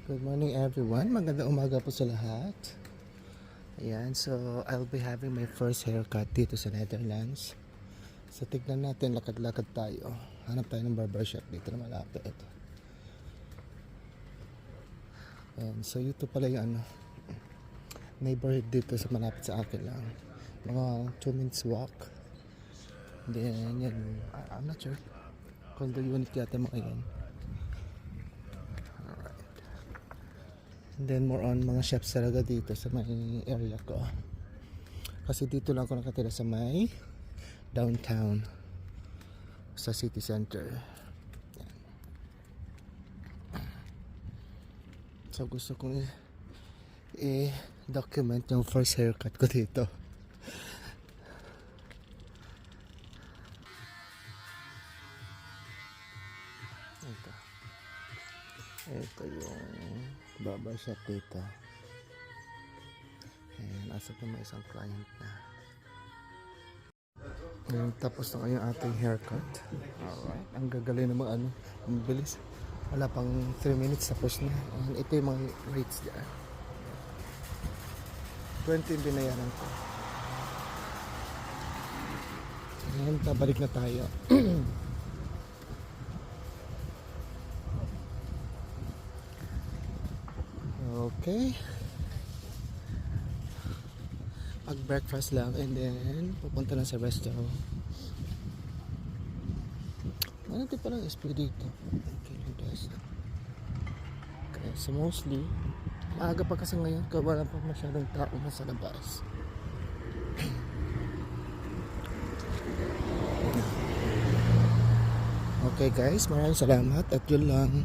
Good morning everyone. Magandang umaga po sa lahat. Ayan, so I'll be having my first haircut dito sa Netherlands. So tignan natin, lakad-lakad tayo. Hanap tayo ng barbershop dito na malapit. Ayan, so ito pala yung neighborhood dito sa malapit sa akin lang. Mga 2 minutes walk. Then yan, I'm not sure. Condo unit yata mga yan. And then more on mga shops talaga dito sa may area ko. Kasi dito lang ako nakatira sa may downtown sa city center. So gusto kong i-document yung first haircut ko dito. Ito yung barbershop dito. And asa pa may isang client na. And tapos na yung ating haircut. Alright. Ang gagaling naman ang bilis. Wala pang 3 minutes tapos na. And ito yung mga rates dyan. 20 yung binayaran ko. And pabalik na tayo. Okay. Mag-breakfast lang and then pupunta na sa restaurant. Ano ito palang SP dito? Okay, so mostly maaga pa kasi ngayon kaya wala pa masyadong tao na sa labas. Okay guys, maraming salamat at yun lang.